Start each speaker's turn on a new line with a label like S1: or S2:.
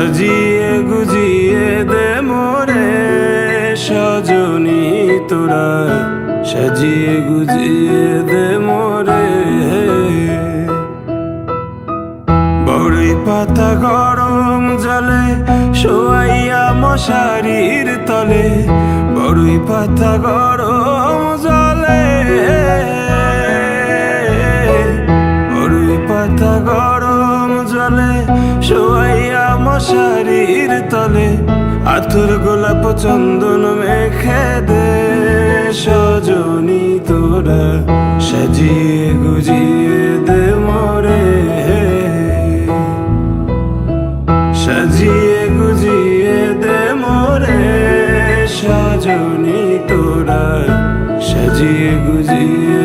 S1: সাজিয়ে গুজিয়ে দে মোরে সজনী তোরা, সাজিয়ে গুজিয়ে দে মোরে। বড়ই পাতা গরম জলে শোয়াইয়া মশারির তলে, বড়ই পাতা গরম জলে, বড়ই পাতা গরম জলে শোয়াইয়া মশারির তলে, আতর গোলাপ চন্দন মেখে দে সজনী তোরা, সাজিয়ে গুজিয়ে দে মোরে, সাজিয়ে গুজিয়ে দে মোরে সজনী তোরা, সাজিয়ে গুজিয়ে